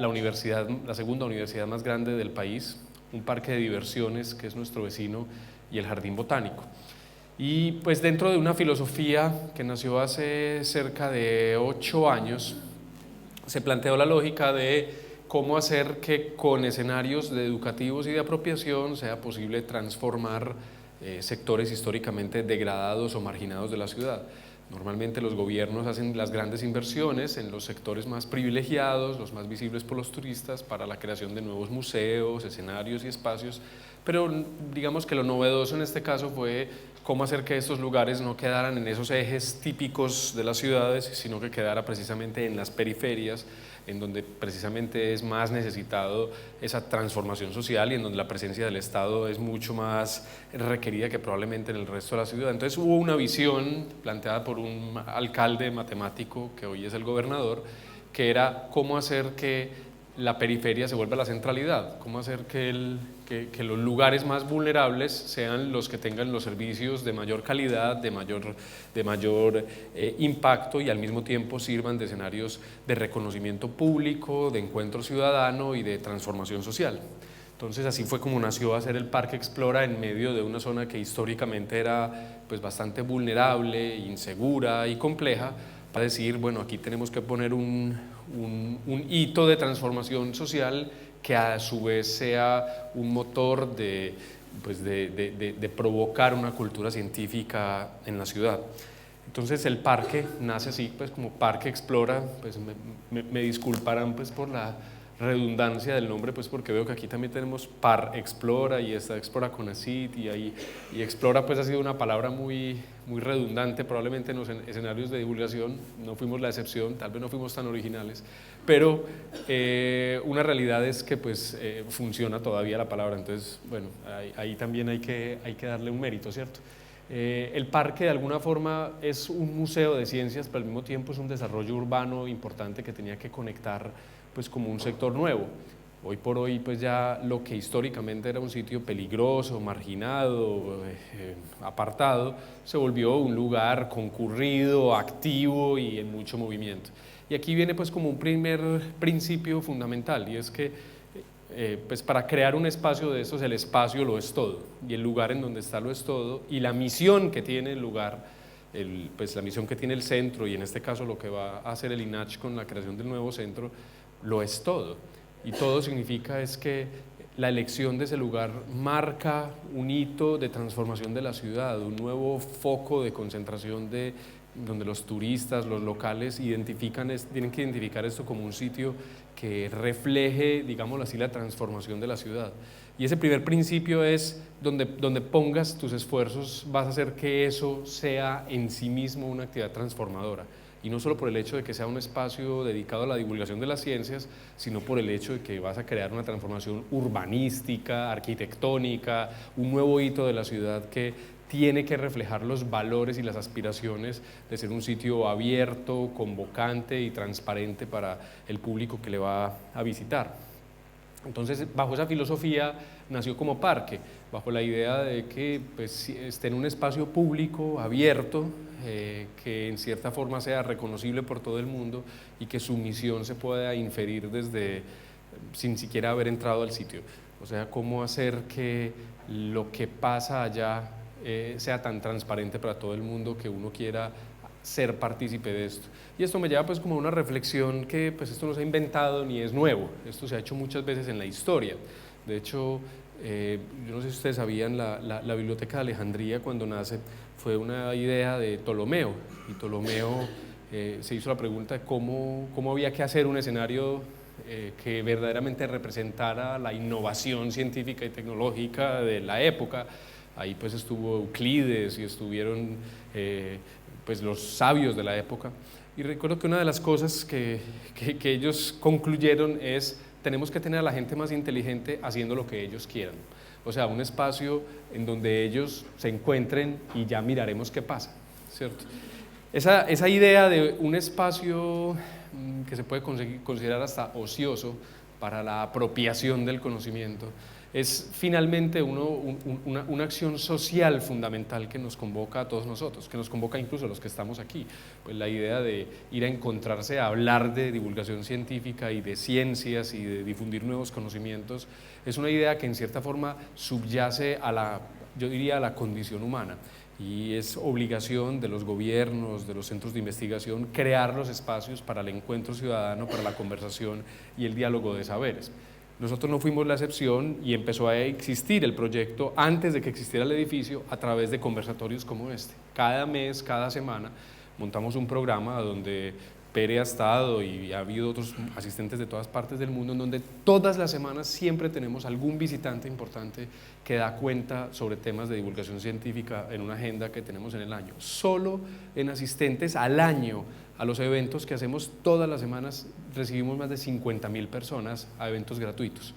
La universidad, la segunda universidad más grande del país, un parque de diversiones que es nuestro vecino, y el Jardín Botánico. Y pues dentro de una filosofía que nació hace cerca de 8 años, se planteó la lógica de cómo hacer que con escenarios educativos y de apropiación sea posible transformar sectores históricamente degradados o marginados de la ciudad. Normalmente los gobiernos hacen las grandes inversiones en los sectores más privilegiados, los más visibles por los turistas, para la creación de nuevos museos, escenarios y espacios, pero digamos que lo novedoso en este caso fue cómo hacer que estos lugares no quedaran en esos ejes típicos de las ciudades, sino que quedara precisamente en las periferias, en donde precisamente es más necesitado esa transformación social y en donde la presencia del Estado es mucho más requerida que probablemente en el resto de la ciudad. Entonces hubo una visión planteada por un alcalde matemático, que hoy es el gobernador, que era cómo hacer que la periferia se vuelva la centralidad, cómo hacer que los lugares más vulnerables sean los que tengan los servicios de mayor calidad, de mayor impacto, y al mismo tiempo sirvan de escenarios de reconocimiento público, de encuentro ciudadano y de transformación social. Entonces así fue como nació hacer el Parque Explora en medio de una zona que históricamente era pues bastante vulnerable, insegura y compleja, para decir, bueno, aquí tenemos que poner un hito de transformación social que a su vez sea un motor de provocar una cultura científica en la ciudad. Entonces el parque nace así, pues como Parque Explora. Pues me disculparán pues por la redundancia del nombre, pues porque veo que aquí también tenemos Par Explora y está Explora con ACID, y Explora pues ha sido una palabra muy redundante probablemente en los escenarios de divulgación. No fuimos la excepción, tal vez no fuimos tan originales, pero una realidad es que pues funciona todavía la palabra. Entonces bueno, ahí también hay que darle un mérito, ¿cierto? El parque de alguna forma es un museo de ciencias, pero al mismo tiempo es un desarrollo urbano importante que tenía que conectar pues como un sector nuevo. Hoy por hoy pues ya lo que históricamente era un sitio peligroso, marginado, apartado, se volvió un lugar concurrido, activo y en mucho movimiento. Y aquí viene pues como un primer principio fundamental, y es que pues para crear un espacio de estos, el espacio lo es todo, y el lugar en donde está lo es todo, y la misión que tiene el lugar, pues la misión que tiene el centro, y en este caso lo que va a hacer el INACH con la creación del nuevo centro, lo es todo. Y todo significa es que la elección de ese lugar marca un hito de transformación de la ciudad, un nuevo foco de concentración donde los turistas, los locales tienen que identificar esto como un sitio que refleje, digámoslo así, la transformación de la ciudad. Y ese primer principio es donde pongas tus esfuerzos, vas a hacer que eso sea en sí mismo una actividad transformadora. Y no solo por el hecho de que sea un espacio dedicado a la divulgación de las ciencias, sino por el hecho de que vas a crear una transformación urbanística, arquitectónica, un nuevo hito de la ciudad que tiene que reflejar los valores y las aspiraciones de ser un sitio abierto, convocante y transparente para el público que le va a visitar. Entonces, bajo esa filosofía nació como parque, bajo la idea de que pues, esté en un espacio público, abierto, que en cierta forma sea reconocible por todo el mundo y que su misión se pueda inferir sin siquiera haber entrado al sitio. O sea, cómo hacer que lo que pasa allá sea tan transparente para todo el mundo que uno quiera ser partícipe de esto. Y esto me lleva pues como a una reflexión que pues esto no se ha inventado ni es nuevo, esto se ha hecho muchas veces en la historia. De hecho, yo no sé si ustedes sabían, la Biblioteca de Alejandría cuando nace fue una idea de Ptolomeo, y Ptolomeo se hizo la pregunta de cómo había que hacer un escenario que verdaderamente representara la innovación científica y tecnológica de la época. Ahí pues estuvo Euclides y estuvieron pues los sabios de la época, Y recuerdo que una de las cosas que ellos concluyeron es: tenemos que tener a la gente más inteligente haciendo lo que ellos quieran. O sea, un espacio en donde ellos se encuentren y ya miraremos qué pasa, ¿cierto? Esa idea de un espacio que se puede considerar hasta ocioso para la apropiación del conocimiento es finalmente una acción social fundamental que nos convoca a todos nosotros, que nos convoca incluso a los que estamos aquí. Pues la idea de ir a encontrarse, a hablar de divulgación científica y de ciencias y de difundir nuevos conocimientos es una idea que en cierta forma subyace yo diría, a la condición humana. Y es obligación de los gobiernos, de los centros de investigación, crear los espacios para el encuentro ciudadano, para la conversación y el diálogo de saberes. Nosotros no fuimos la excepción y empezó a existir el proyecto antes de que existiera el edificio a través de conversatorios como este. Cada mes, cada semana, montamos un programa donde Pere ha estado y ha habido otros asistentes de todas partes del mundo, en donde todas las semanas siempre tenemos algún visitante importante que da cuenta sobre temas de divulgación científica en una agenda que tenemos en el año. Solo en asistentes al año a los eventos que hacemos todas las semanas recibimos más de 50.000 personas a eventos gratuitos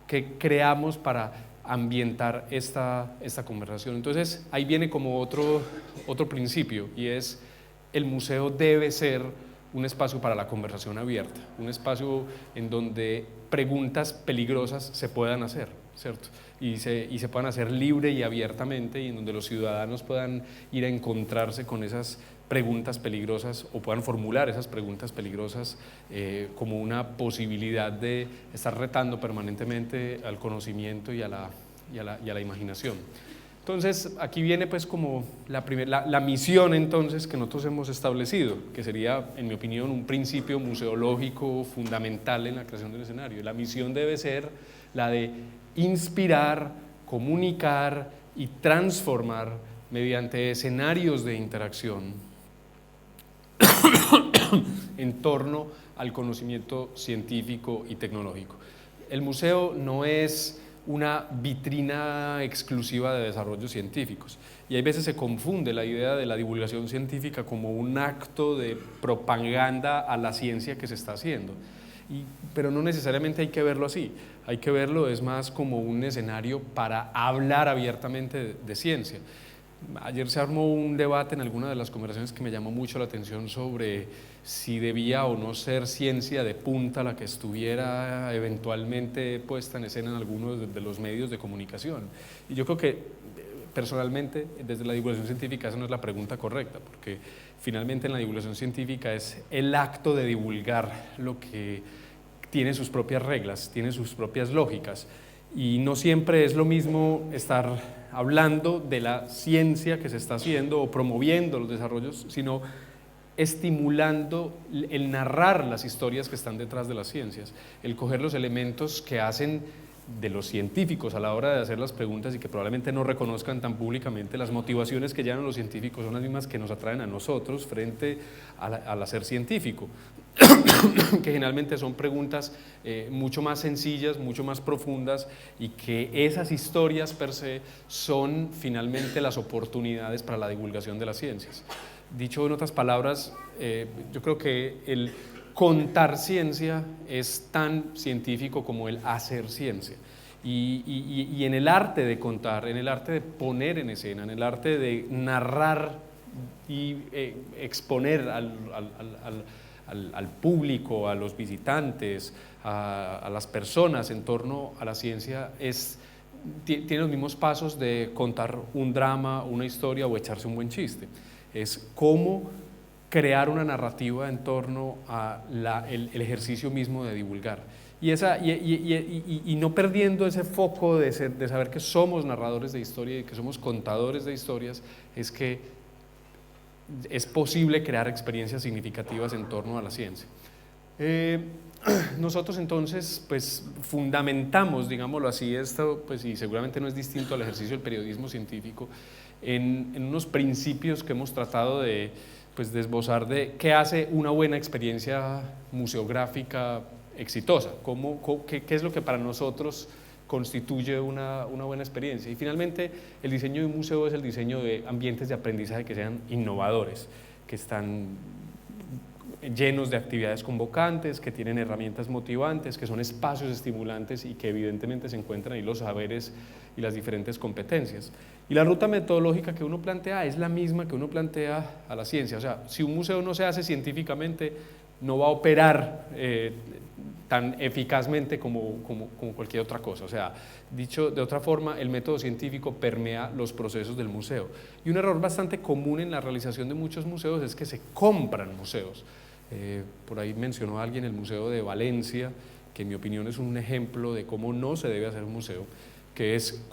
que creamos para ambientar esta conversación. Entonces ahí viene como otro principio, y es: el museo debe ser un espacio para la conversación abierta, un espacio en donde preguntas peligrosas se puedan hacer, ¿cierto? Y se puedan hacer libre y abiertamente, y en donde los ciudadanos puedan ir a encontrarse con esas preguntas peligrosas o puedan formular esas preguntas peligrosas como una posibilidad de estar retando permanentemente al conocimiento y a la imaginación. Entonces aquí viene pues como la misión entonces que nosotros hemos establecido, que sería, en mi opinión, un principio museológico fundamental en la creación del escenario. La misión debe ser la de inspirar, comunicar y transformar mediante escenarios de interacción en torno al conocimiento científico y tecnológico. El museo no es una vitrina exclusiva de desarrollos científicos, y hay veces se confunde la idea de la divulgación científica como un acto de propaganda a la ciencia que se está haciendo, pero no necesariamente hay que verlo así. Hay que verlo es más como un escenario para hablar abiertamente de ciencia. Ayer se armó un debate en alguna de las conversaciones que me llamó mucho la atención sobre si debía o no ser ciencia de punta la que estuviera eventualmente puesta en escena en algunos de los medios de comunicación. Y yo creo que personalmente, desde la divulgación científica, esa no es la pregunta correcta, porque finalmente en la divulgación científica es el acto de divulgar lo que tiene sus propias reglas, tiene sus propias lógicas, y no siempre es lo mismo estar hablando de la ciencia que se está haciendo o promoviendo los desarrollos, sino estimulando el narrar las historias que están detrás de las ciencias, el coger los elementos que hacen de los científicos a la hora de hacer las preguntas y que probablemente no reconozcan tan públicamente. Las motivaciones que llevan los científicos son las mismas que nos atraen a nosotros frente al hacer científico, que generalmente son preguntas mucho más sencillas, mucho más profundas, y que esas historias per se son finalmente las oportunidades para la divulgación de las ciencias. Dicho en otras palabras, yo creo que el contar ciencia es tan científico como el hacer ciencia. Y en el arte de contar, en el arte de poner en escena, en el arte de narrar y exponer al público, a los visitantes, a las personas en torno a la ciencia, tiene los mismos pasos de contar un drama, una historia o echarse un buen chiste. Es cómo crear una narrativa en torno al ejercicio mismo de divulgar. Y no perdiendo ese foco de saber que somos narradores de historia y que somos contadores de historias, es que es posible crear experiencias significativas en torno a la ciencia. Nosotros entonces pues fundamentamos, digámoslo así, esto, pues, y seguramente no es distinto al ejercicio del periodismo científico, en unos principios que hemos tratado de esbozar de qué hace una buena experiencia museográfica exitosa, qué es lo que para nosotros constituye una buena experiencia. Y finalmente, el diseño de un museo es el diseño de ambientes de aprendizaje que sean innovadores, que están llenos de actividades convocantes, que tienen herramientas motivantes, que son espacios estimulantes y que evidentemente se encuentran ahí los saberes y las diferentes competencias. Y la ruta metodológica que uno plantea es la misma que uno plantea a la ciencia. O sea, si un museo no se hace científicamente, no va a operar tan eficazmente como cualquier otra cosa. O sea, dicho de otra forma, el método científico permea los procesos del museo. Y un error bastante común en la realización de muchos museos es que se compran museos. Por ahí mencionó alguien el Museo de Valencia, que en mi opinión es un ejemplo de cómo no se debe hacer un museo, que es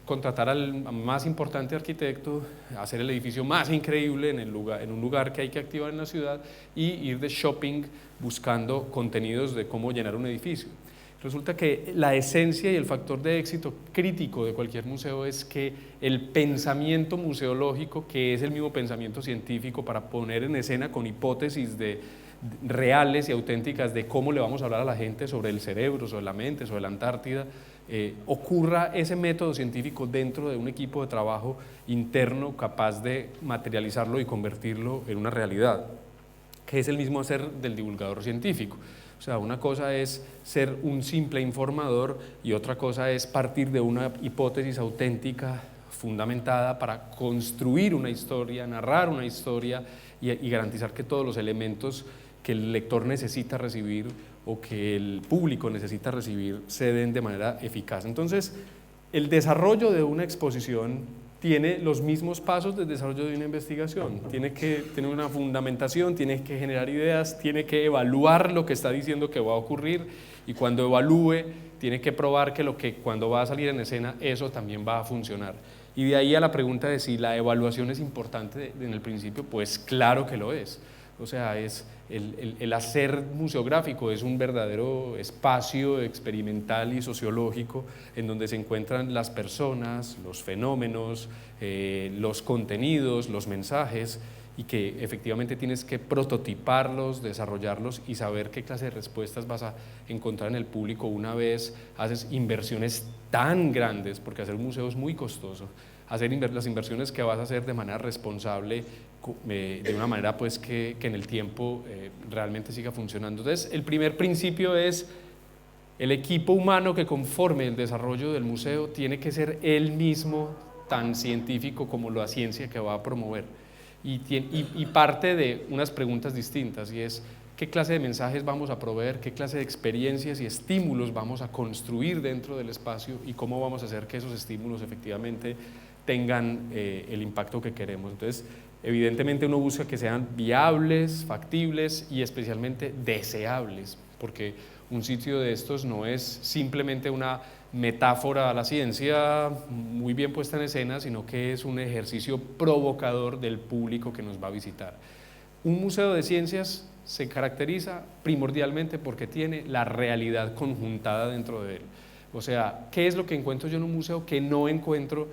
contratar al más importante arquitecto, hacer el edificio más increíble en un lugar que hay que activar en la ciudad y ir de shopping buscando contenidos de cómo llenar un edificio. Resulta que la esencia y el factor de éxito crítico de cualquier museo es que el pensamiento museológico, que es el mismo pensamiento científico para poner en escena con hipótesis reales y auténticas de cómo le vamos a hablar a la gente sobre el cerebro, sobre la mente, sobre la Antártida, ocurra ese método científico dentro de un equipo de trabajo interno capaz de materializarlo y convertirlo en una realidad, que es el mismo hacer del divulgador científico. O sea, una cosa es ser un simple informador y otra cosa es partir de una hipótesis auténtica, fundamentada para construir una historia, narrar una historia y garantizar que todos los elementos que el lector necesita recibir o que el público necesita recibir se den de manera eficaz. Entonces, el desarrollo de una exposición tiene los mismos pasos del desarrollo de una investigación. Tiene que tener una fundamentación, tiene que generar ideas, tiene que evaluar lo que está diciendo que va a ocurrir y cuando evalúe tiene que probar que cuando va a salir en escena eso también va a funcionar. Y de ahí a la pregunta de si la evaluación es importante en el principio, pues claro que lo es. O sea, el hacer museográfico es un verdadero espacio experimental y sociológico en donde se encuentran las personas, los fenómenos, los contenidos, los mensajes y que efectivamente tienes que prototiparlos, desarrollarlos y saber qué clase de respuestas vas a encontrar en el público una vez haces inversiones tan grandes, porque hacer un museo es muy costoso. Hacer las inversiones que vas a hacer de manera responsable, de una manera pues que en el tiempo realmente siga funcionando. Entonces, el primer principio es el equipo humano que conforme el desarrollo del museo tiene que ser él mismo tan científico como la ciencia que va a promover. Y parte de unas preguntas distintas, y es qué clase de mensajes vamos a proveer, qué clase de experiencias y estímulos vamos a construir dentro del espacio y cómo vamos a hacer que esos estímulos efectivamente tengan el impacto que queremos. Entonces, evidentemente uno busca que sean viables, factibles y especialmente deseables, porque un sitio de estos no es simplemente una metáfora a la ciencia muy bien puesta en escena, sino que es un ejercicio provocador del público que nos va a visitar. Un museo de ciencias se caracteriza primordialmente porque tiene la realidad conjuntada dentro de él. O sea, ¿qué es lo que encuentro yo en un museo que no encuentro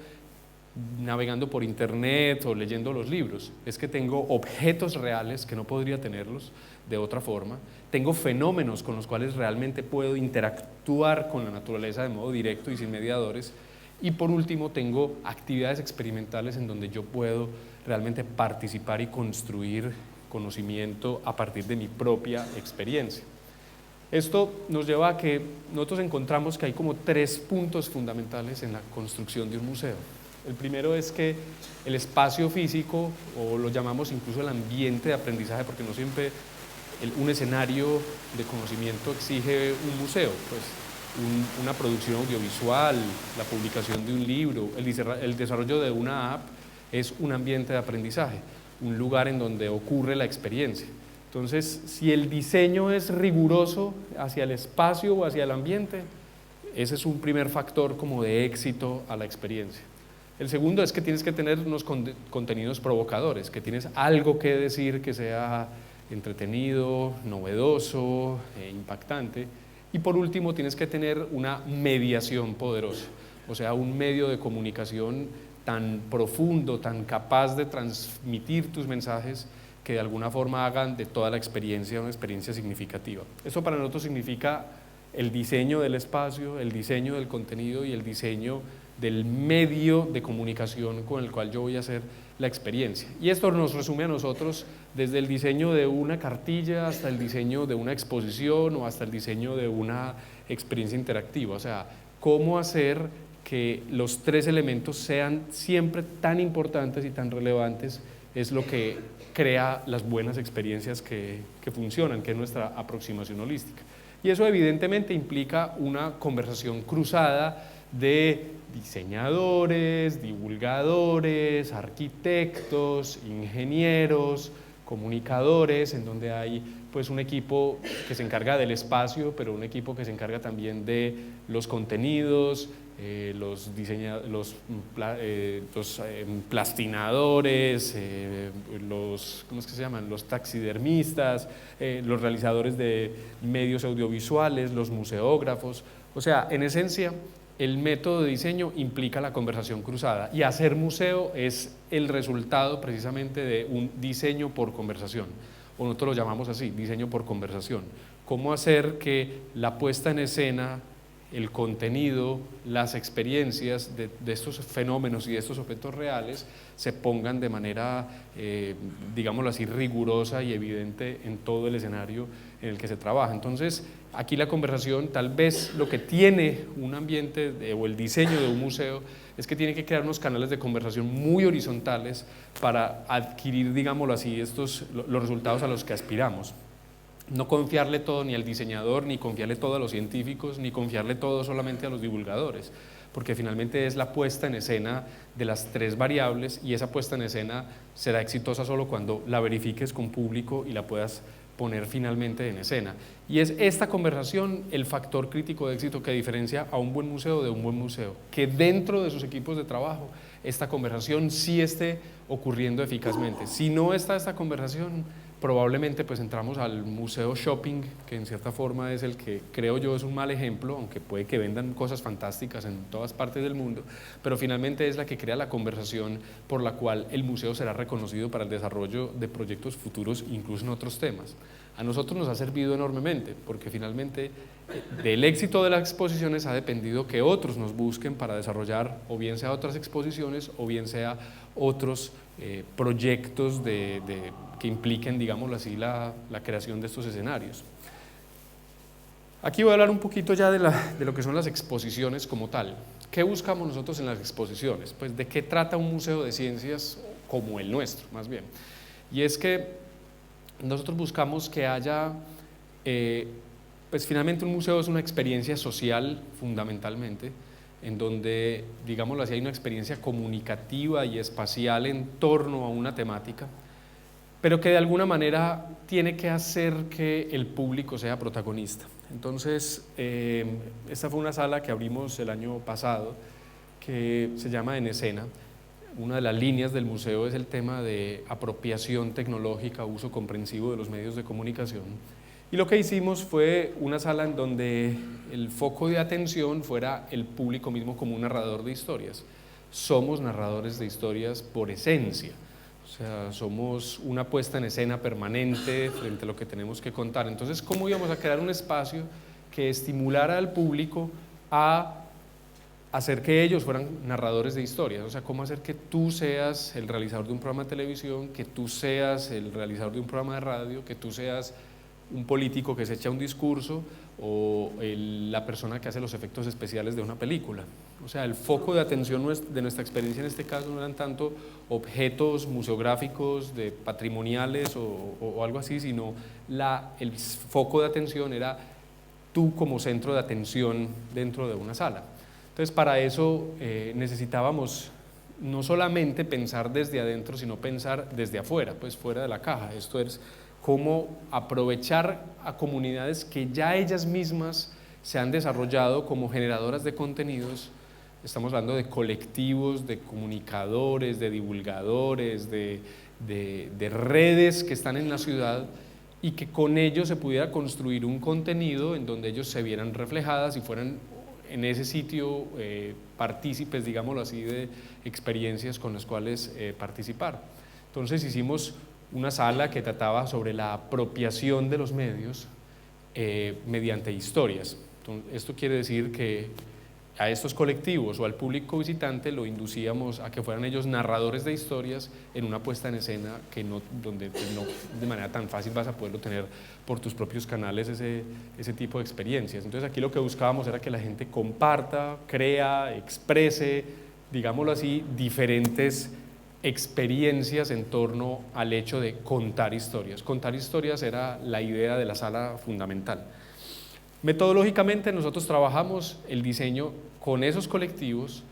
navegando por internet o leyendo los libros? Es que tengo objetos reales que no podría tenerlos de otra forma, tengo fenómenos con los cuales realmente puedo interactuar con la naturaleza de modo directo y sin mediadores, y por último tengo actividades experimentales en donde yo puedo realmente participar y construir conocimiento a partir de mi propia experiencia. Esto nos lleva a que nosotros encontramos que hay como 3 puntos fundamentales en la construcción de un museo. El primero es que el espacio físico, o lo llamamos incluso el ambiente de aprendizaje, porque no siempre un escenario de conocimiento exige un museo, pues una producción audiovisual, la publicación de un libro, el desarrollo de una app es un ambiente de aprendizaje, un lugar en donde ocurre la experiencia. Entonces, si el diseño es riguroso hacia el espacio o hacia el ambiente, ese es un primer factor como de éxito a la experiencia. El segundo es que tienes que tener unos contenidos provocadores, que tienes algo que decir que sea entretenido, novedoso, impactante. Y por último tienes que tener una mediación poderosa, o sea, un medio de comunicación tan profundo, tan capaz de transmitir tus mensajes que de alguna forma hagan de toda la experiencia una experiencia significativa. Eso para nosotros significa el diseño del espacio, el diseño del contenido y el diseño del medio de comunicación con el cual yo voy a hacer la experiencia. Y esto nos resume a nosotros desde el diseño de una cartilla hasta el diseño de una exposición o hasta el diseño de una experiencia interactiva. O sea, cómo hacer que los tres elementos sean siempre tan importantes y tan relevantes es lo que crea las buenas experiencias que funcionan, que es nuestra aproximación holística. Y eso evidentemente implica una conversación cruzada de diseñadores, divulgadores, arquitectos, ingenieros, comunicadores, en donde hay pues un equipo que se encarga del espacio, pero un equipo que se encarga también de los contenidos, los plastinadores, ¿cómo es que se llaman? Los taxidermistas, los realizadores de medios audiovisuales, los museógrafos. O sea, en esencia, el método de diseño implica la conversación cruzada y hacer museo es el resultado precisamente de un diseño por conversación, o nosotros lo llamamos así, diseño por conversación. Cómo hacer que la puesta en escena, el contenido, las experiencias de estos fenómenos y de estos objetos reales se pongan de manera, digámoslo así, rigurosa y evidente en todo el escenario en el que se trabaja. Entonces, aquí la conversación, tal vez lo que tiene un ambiente o el diseño de un museo es que tiene que crear unos canales de conversación muy horizontales para adquirir, digámoslo así, los resultados a los que aspiramos. No confiarle todo ni al diseñador, ni confiarle todo a los científicos, ni confiarle todo solamente a los divulgadores, porque finalmente es la puesta en escena de las tres variables y esa puesta en escena será exitosa solo cuando la verifiques con público y la puedas poner finalmente en escena. Y es esta conversación el factor crítico de éxito que diferencia a un buen museo de un buen museo, que dentro de sus equipos de trabajo esta conversación sí esté ocurriendo eficazmente. Si no está esta conversación, probablemente pues entramos al museo shopping, que en cierta forma es el que creo yo es un mal ejemplo, aunque puede que vendan cosas fantásticas en todas partes del mundo, pero finalmente es la que crea la conversación por la cual el museo será reconocido para el desarrollo de proyectos futuros, incluso en otros temas. A nosotros nos ha servido enormemente, porque finalmente del éxito de las exposiciones ha dependido que otros nos busquen para desarrollar o bien sea otras exposiciones o bien sea otros proyectos que impliquen, digámoslo así, la creación de estos escenarios. Aquí voy a hablar un poquito ya de lo que son las exposiciones como tal. ¿Qué buscamos nosotros en las exposiciones? Pues de qué trata un museo de ciencias como el nuestro, más bien. Y es que nosotros buscamos que haya, pues finalmente un museo es una experiencia social fundamentalmente, en donde, digámoslo así, hay una experiencia comunicativa y espacial en torno a una temática, pero que de alguna manera tiene que hacer que el público sea protagonista. Entonces, esta fue una sala que abrimos el año pasado, que se llama En Escena. Una de las líneas del museo es el tema de apropiación tecnológica, uso comprensivo de los medios de comunicación. Y lo que hicimos fue una sala en donde el foco de atención fuera el público mismo como un narrador de historias. Somos narradores de historias por esencia, o sea, somos una puesta en escena permanente frente a lo que tenemos que contar. Entonces, ¿cómo íbamos a crear un espacio que estimulara al público a hacer que ellos fueran narradores de historias? O sea, cómo hacer que tú seas el realizador de un programa de televisión, que tú seas el realizador de un programa de radio, que tú seas un político que se echa un discurso o la persona que hace los efectos especiales de una película. O sea, el foco de atención de nuestra experiencia en este caso no eran tanto objetos museográficos, patrimoniales o algo así, sino el foco de atención era tú como centro de atención dentro de una sala. Entonces, para eso necesitábamos no solamente pensar desde adentro, sino pensar desde afuera, pues fuera de la caja. Esto es cómo aprovechar a comunidades que ya ellas mismas se han desarrollado como generadoras de contenidos. Estamos hablando de colectivos, de comunicadores, de divulgadores, de redes que están en la ciudad y que con ellos se pudiera construir un contenido en donde ellos se vieran reflejadas y fueran en ese sitio partícipes, digámoslo así, de experiencias con las cuales participar. Entonces hicimos una sala que trataba sobre la apropiación de los medios mediante historias. Entonces, esto quiere decir que a estos colectivos o al público visitante lo inducíamos a que fueran ellos narradores de historias en una puesta en escena donde no de manera tan fácil vas a poderlo tener por tus propios canales ese tipo de experiencias. Entonces aquí lo que buscábamos era que la gente comparta, crea, exprese, digámoslo así, diferentes experiencias en torno al hecho de contar historias. Contar historias era la idea de la sala fundamental. Metodológicamente nosotros trabajamos el diseño con esos colectivos,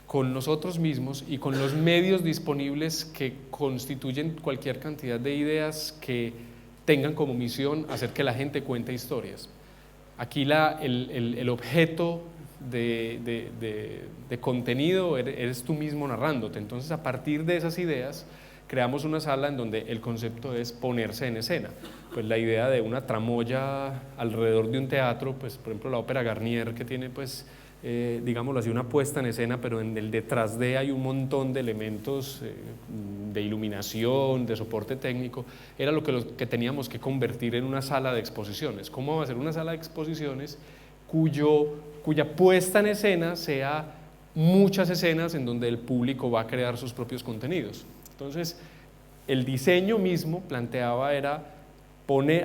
con nosotros mismos y con los medios disponibles que constituyen cualquier cantidad de ideas que tengan como misión hacer que la gente cuente historias. Aquí el objeto de contenido eres tú mismo narrándote. Entonces, a partir de esas ideas creamos una sala en donde el concepto es ponerse en escena. Pues la idea de una tramoya alrededor de un teatro, pues por ejemplo la ópera Garnier, que tiene pues digámoslo así, una puesta en escena, pero en el detrás de hay un montón de elementos de iluminación, de soporte técnico, era lo que teníamos que convertir en una sala de exposiciones. ¿Cómo va a ser una sala de exposiciones cuya puesta en escena sea muchas escenas en donde el público va a crear sus propios contenidos? Entonces, el diseño mismo planteaba era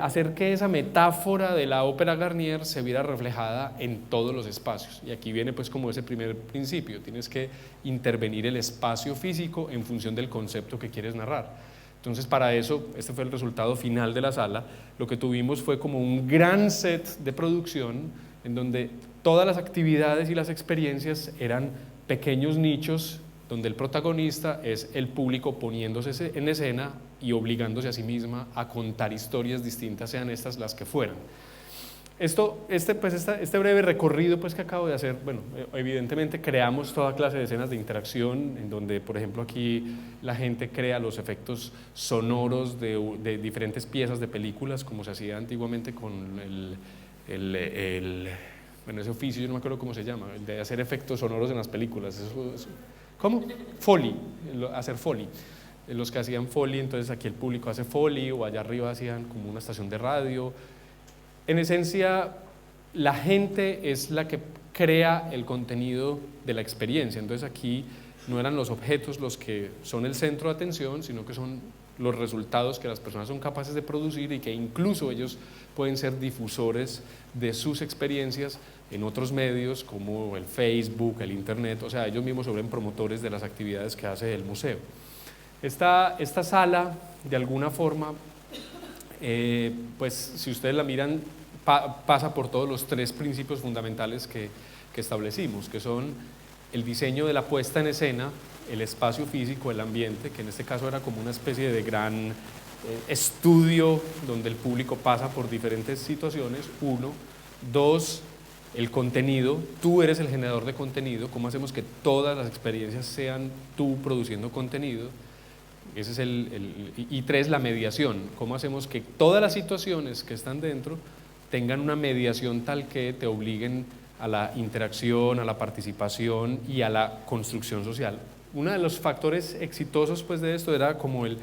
hacer que esa metáfora de la ópera Garnier se viera reflejada en todos los espacios. Y aquí viene pues como ese primer principio, tienes que intervenir el espacio físico en función del concepto que quieres narrar. Entonces para eso, este fue el resultado final de la sala, lo que tuvimos fue como un gran set de producción en donde todas las actividades y las experiencias eran pequeños nichos donde el protagonista es el público poniéndose en escena y obligándose a sí misma a contar historias distintas, sean estas las que fueran. Este breve recorrido pues, que acabo de hacer, bueno, evidentemente creamos toda clase de escenas de interacción, en donde, por ejemplo, aquí la gente crea los efectos sonoros de diferentes piezas de películas, como se hacía antiguamente con ese oficio, yo no me acuerdo cómo se llama, el de hacer efectos sonoros en las películas. ¿Cómo? Foley, hacer Foley. Los que hacían Foley, entonces aquí el público hace Foley, o allá arriba hacían como una estación de radio. En esencia, la gente es la que crea el contenido de la experiencia. Entonces aquí no eran los objetos los que son el centro de atención, sino que son los resultados que las personas son capaces de producir y que incluso ellos pueden ser difusores de sus experiencias en otros medios como el Facebook, el Internet, o sea, ellos mismos se vuelven promotores de las actividades que hace el museo. Esta sala, de alguna forma, pues si ustedes la miran, pasa por todos los tres principios fundamentales que establecimos, que son el diseño de la puesta en escena, el espacio físico, el ambiente, que en este caso era como una especie de gran estudio donde el público pasa por diferentes situaciones, uno. Dos, el contenido, tú eres el generador de contenido, cómo hacemos que todas las experiencias sean tú produciendo contenido. Ese es y tres, la mediación, cómo hacemos que todas las situaciones que están dentro tengan una mediación tal que te obliguen a la interacción, a la participación y a la construcción social. Uno de los factores exitosos pues, de esto era como el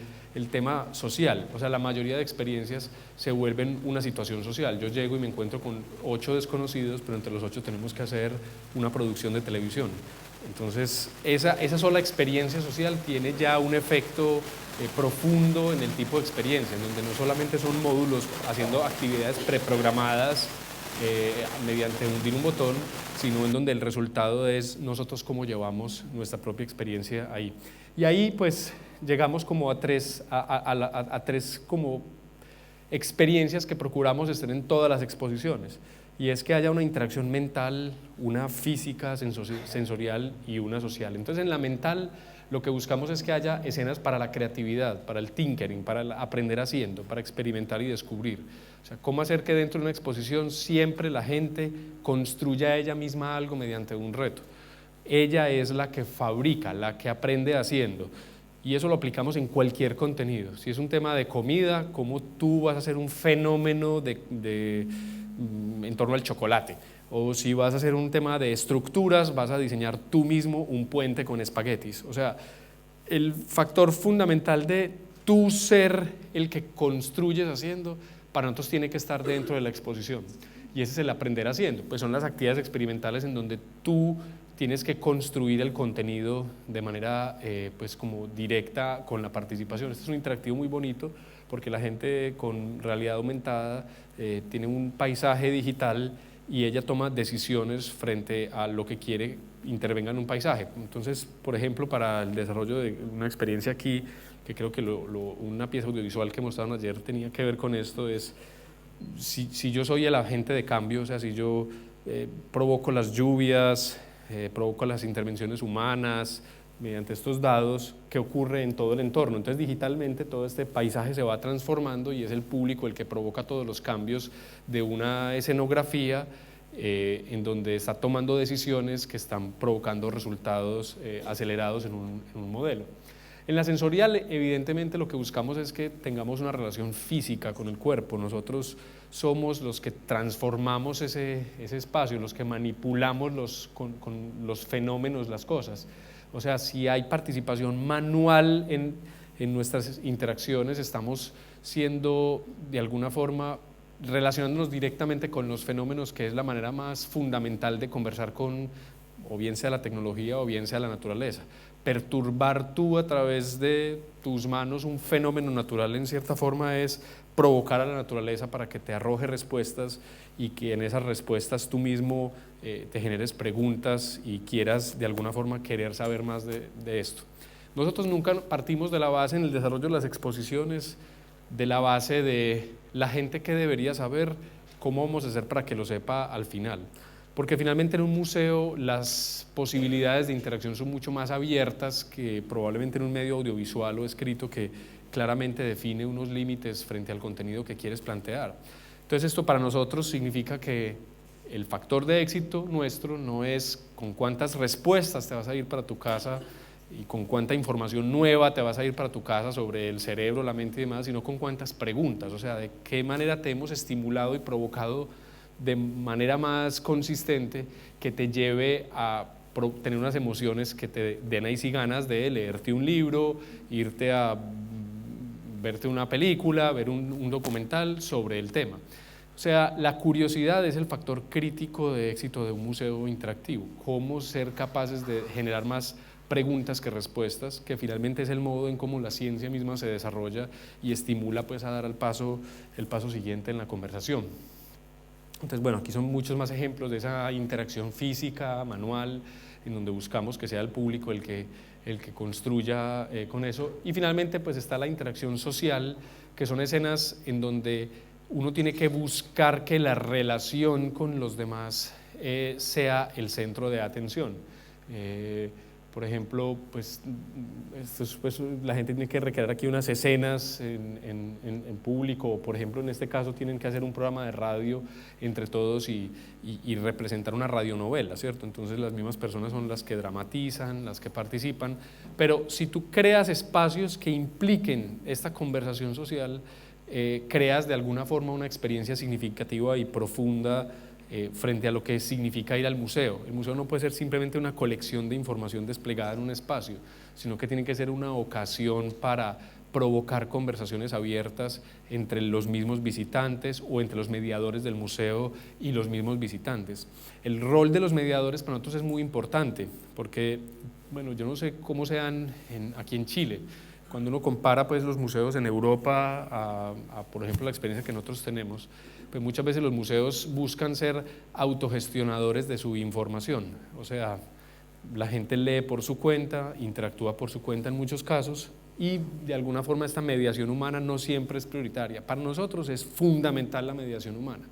tema social, o sea, la mayoría de experiencias se vuelven una situación social. Yo llego y me encuentro con 8 desconocidos, pero entre los 8 tenemos que hacer una producción de televisión. Entonces, esa sola experiencia social tiene ya un efecto profundo en el tipo de experiencia, en donde no solamente son módulos haciendo actividades preprogramadas mediante hundir un botón, sino en donde el resultado es nosotros cómo llevamos nuestra propia experiencia ahí. Y ahí pues llegamos como a tres como experiencias que procuramos estar en todas las exposiciones, y es que haya una interacción mental, una física, sensorial y una social. Entonces en la mental lo que buscamos es que haya escenas para la creatividad, para el tinkering, para el aprender haciendo, para experimentar y descubrir. O sea, cómo hacer que dentro de una exposición siempre la gente construya ella misma algo mediante un reto. Ella es la que fabrica, la que aprende haciendo. Y eso lo aplicamos en cualquier contenido. Si es un tema de comida, cómo tú vas a hacer un fenómeno en torno al chocolate. O si vas a hacer un tema de estructuras, vas a diseñar tú mismo un puente con espaguetis. O sea, el factor fundamental de tú ser el que construyes haciendo, para nosotros tiene que estar dentro de la exposición. y ese es el aprender haciendo. Pues son las actividades experimentales en donde tú tienes que construir el contenido de manera pues como directa con la participación. Este es un interactivo muy bonito porque la gente con realidad aumentada tiene un paisaje digital y ella toma decisiones frente a lo que quiere intervenga en un paisaje. Entonces, por ejemplo, para el desarrollo de una experiencia aquí, que creo que una pieza audiovisual que mostraron ayer tenía que ver con esto, es si yo soy el agente de cambio, o sea, si yo provoco las lluvias, provoco las intervenciones humanas mediante estos dados, ¿qué ocurre en todo el entorno? Entonces digitalmente todo este paisaje se va transformando y es el público el que provoca todos los cambios de una escenografía en donde está tomando decisiones que están provocando resultados acelerados en un modelo. En la sensorial, evidentemente, lo que buscamos es que tengamos una relación física con el cuerpo. Nosotros somos los que transformamos ese espacio, los que manipulamos con los fenómenos, las cosas. O sea, si hay participación manual en nuestras interacciones, estamos siendo, de alguna forma, relacionándonos directamente con los fenómenos, que es la manera más fundamental de conversar con, o bien sea la tecnología o bien sea la naturaleza. Perturbar tú a través de tus manos un fenómeno natural en cierta forma es provocar a la naturaleza para que te arroje respuestas y que en esas respuestas tú mismo te generes preguntas y quieras de alguna forma querer saber más de esto. Nosotros nunca partimos de la base en el desarrollo de las exposiciones, de la base de la gente que debería saber, cómo vamos a hacer para que lo sepa al final. Porque finalmente en un museo las posibilidades de interacción son mucho más abiertas que probablemente en un medio audiovisual o escrito que claramente define unos límites frente al contenido que quieres plantear. Entonces esto para nosotros significa que el factor de éxito nuestro no es con cuántas respuestas te vas a ir para tu casa y con cuánta información nueva te vas a ir para tu casa sobre el cerebro, la mente y demás, sino con cuántas preguntas, o sea, de qué manera te hemos estimulado y provocado de manera más consistente que te lleve a tener unas emociones que te den ahí sí ganas de leerte un libro, irte a verte una película, ver un documental sobre el tema. O sea, la curiosidad es el factor crítico de éxito de un museo interactivo. Cómo ser capaces de generar más preguntas que respuestas, que finalmente es el modo en cómo la ciencia misma se desarrolla y estimula pues a dar el paso siguiente en la conversación. Entonces, bueno, aquí son muchos más ejemplos de esa interacción física, manual, en donde buscamos que sea el público el que construya con eso. Y finalmente, pues está la interacción social, que son escenas en donde uno tiene que buscar que la relación con los demás sea el centro de atención. Por ejemplo, pues la gente tiene que recrear aquí unas escenas en público, o por ejemplo en este caso tienen que hacer un programa de radio entre todos y representar una radionovela, ¿cierto? Entonces las mismas personas son las que dramatizan, las que participan, pero si tú creas espacios que impliquen esta conversación social, creas de alguna forma una experiencia significativa y profunda frente a lo que significa ir al museo. El museo no puede ser simplemente una colección de información desplegada en un espacio, sino que tiene que ser una ocasión para provocar conversaciones abiertas entre los mismos visitantes o entre los mediadores del museo y los mismos visitantes. El rol de los mediadores para nosotros es muy importante porque, bueno, yo no sé cómo sean aquí en Chile. Cuando uno compara pues, los museos en Europa a, por ejemplo, la experiencia que nosotros tenemos, pues muchas veces los museos buscan ser autogestionadores de su información, o sea, la gente lee por su cuenta, interactúa por su cuenta en muchos casos y de alguna forma esta mediación humana no siempre es prioritaria. Para nosotros es fundamental la mediación humana,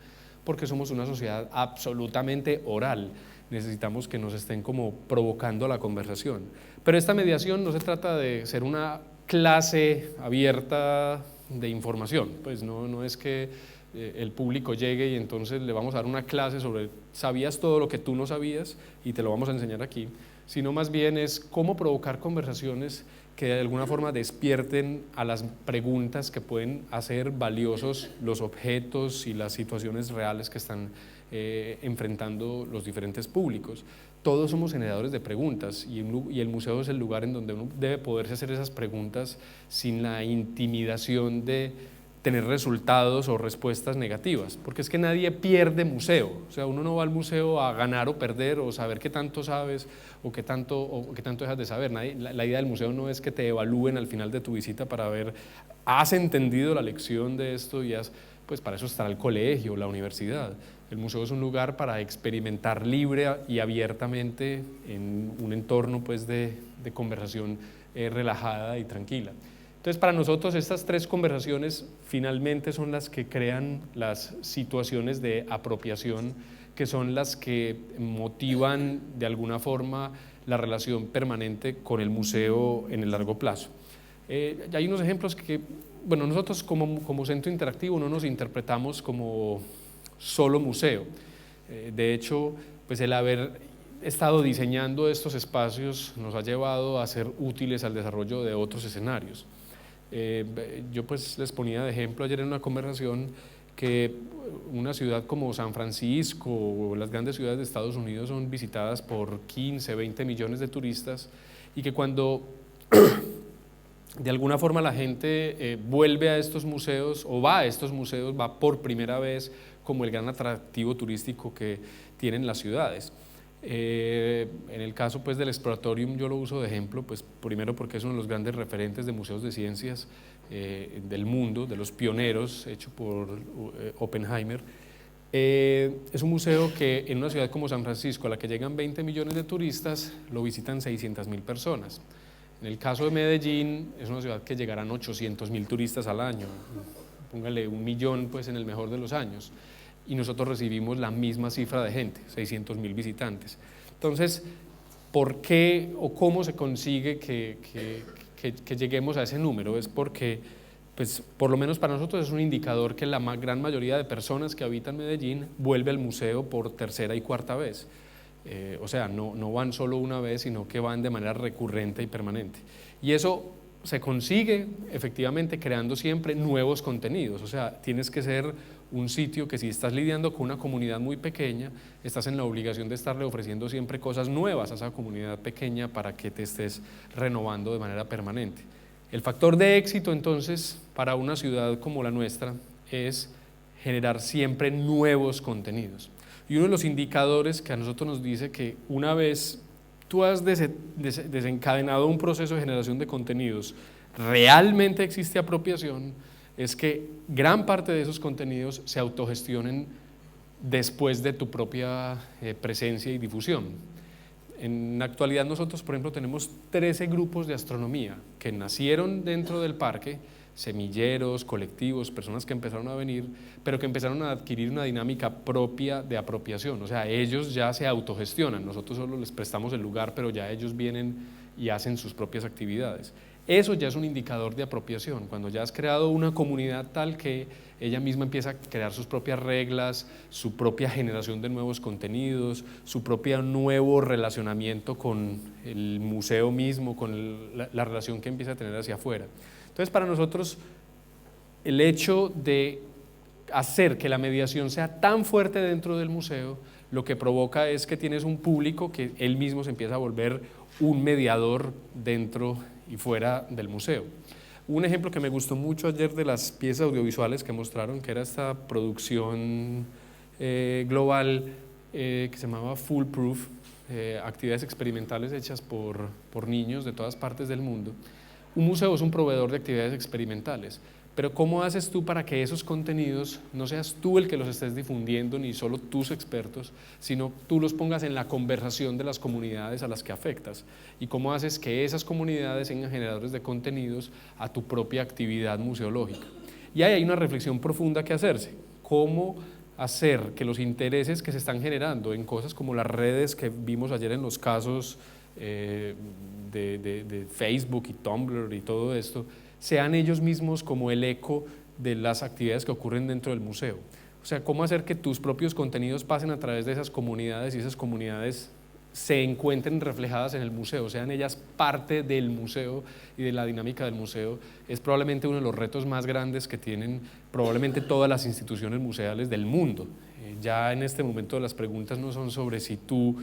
porque somos una sociedad absolutamente oral, necesitamos que nos estén como provocando la conversación. Pero esta mediación no se trata de ser una clase abierta de información, pues no es que el público llegue y entonces le vamos a dar una clase sobre ¿sabías todo lo que tú no sabías? Y te lo vamos a enseñar aquí, sino más bien es cómo provocar conversaciones que de alguna forma despierten a las preguntas que pueden hacer valiosos los objetos y las situaciones reales que están enfrentando los diferentes públicos. Todos somos generadores de preguntas y el museo es el lugar en donde uno debe poderse hacer esas preguntas sin la intimidación de tener resultados o respuestas negativas, porque es que nadie pierde museo, o sea, uno no va al museo a ganar o perder o saber qué tanto sabes o qué tanto dejas de saber. La idea del museo no es que te evalúen al final de tu visita para ver, ¿has entendido la lección de esto? Pues para eso estará el colegio, la universidad. El museo es un lugar para experimentar libre y abiertamente en un entorno pues de conversación relajada y tranquila. Entonces, para nosotros estas tres conversaciones finalmente son las que crean las situaciones de apropiación, que son las que motivan de alguna forma la relación permanente con el museo en el largo plazo. Hay unos ejemplos que, bueno, nosotros como centro interactivo no nos interpretamos como solo museo. De hecho, pues el haber estado diseñando estos espacios nos ha llevado a ser útiles al desarrollo de otros escenarios. Yo pues les ponía de ejemplo ayer en una conversación que una ciudad como San Francisco o las grandes ciudades de Estados Unidos son visitadas por 15, 20 millones de turistas, y que cuando de alguna forma la gente vuelve a estos museos o va a estos museos, va por primera vez como el gran atractivo turístico que tienen las ciudades. En el caso pues del Exploratorium yo lo uso de ejemplo, pues primero porque es uno de los grandes referentes de museos de ciencias del mundo, de los pioneros, hecho por Oppenheimer. Es un museo que en una ciudad como San Francisco, a la que llegan 20 millones de turistas, lo visitan 600.000 personas. En el caso de Medellín, es una ciudad que llegarán 800.000 turistas al año, póngale 1 millón pues en el mejor de los años, y nosotros recibimos la misma cifra de gente, 600.000 visitantes. Entonces, ¿por qué o cómo se consigue que lleguemos a ese número? Es porque, pues, por lo menos para nosotros es un indicador que la gran mayoría de personas que habitan Medellín vuelve al museo por tercera y cuarta vez. O sea, no van solo una vez, sino que van de manera recurrente y permanente. Y eso se consigue efectivamente creando siempre nuevos contenidos. O sea, tienes que ser un sitio que, si estás lidiando con una comunidad muy pequeña, estás en la obligación de estarle ofreciendo siempre cosas nuevas a esa comunidad pequeña para que te estés renovando de manera permanente. El factor de éxito entonces para una ciudad como la nuestra es generar siempre nuevos contenidos. Y uno de los indicadores que a nosotros nos dice que una vez tú has desencadenado un proceso de generación de contenidos, realmente existe apropiación, es que gran parte de esos contenidos se autogestionen después de tu propia presencia y difusión. En la actualidad nosotros, por ejemplo, tenemos 13 grupos de astronomía que nacieron dentro del parque, semilleros, colectivos, personas que empezaron a venir, pero que empezaron a adquirir una dinámica propia de apropiación. O sea, ellos ya se autogestionan, nosotros solo les prestamos el lugar, pero ya ellos vienen y hacen sus propias actividades. Eso ya es un indicador de apropiación, cuando ya has creado una comunidad tal que ella misma empieza a crear sus propias reglas, su propia generación de nuevos contenidos, su propio nuevo relacionamiento con el museo mismo, con la relación que empieza a tener hacia afuera. Entonces, para nosotros, el hecho de hacer que la mediación sea tan fuerte dentro del museo, lo que provoca es que tienes un público que él mismo se empieza a volver un mediador dentro y fuera del museo. Un ejemplo que me gustó mucho ayer de las piezas audiovisuales que mostraron, que era esta producción global que se llamaba Foolproof, actividades experimentales hechas por niños de todas partes del mundo. Un museo es un proveedor de actividades experimentales, pero ¿cómo haces tú para que esos contenidos no seas tú el que los estés difundiendo, ni solo tus expertos, sino tú los pongas en la conversación de las comunidades a las que afectas? ¿Y cómo haces que esas comunidades sean generadores de contenidos a tu propia actividad museológica? Y ahí hay una reflexión profunda que hacerse. ¿Cómo hacer que los intereses que se están generando en cosas como las redes que vimos ayer en los casos de Facebook y Tumblr y todo esto, sean ellos mismos como el eco de las actividades que ocurren dentro del museo? O sea, cómo hacer que tus propios contenidos pasen a través de esas comunidades y esas comunidades se encuentren reflejadas en el museo, sean ellas parte del museo y de la dinámica del museo, es probablemente uno de los retos más grandes que tienen probablemente todas las instituciones museales del mundo. Ya en este momento las preguntas no son sobre si tú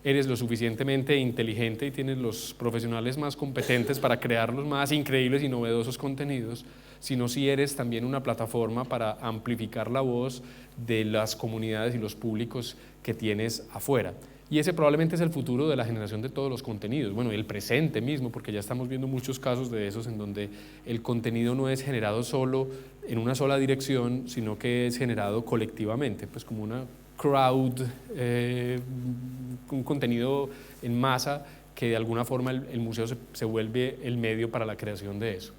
eres lo suficientemente inteligente y tienes los profesionales más competentes para crear los más increíbles y novedosos contenidos, sino si eres también una plataforma para amplificar la voz de las comunidades y los públicos que tienes afuera. Y ese probablemente es el futuro de la generación de todos los contenidos, bueno, el presente mismo, porque ya estamos viendo muchos casos de esos en donde el contenido no es generado solo en una sola dirección, sino que es generado colectivamente, pues como una crowd, un contenido en masa que de alguna forma el museo se vuelve el medio para la creación de eso.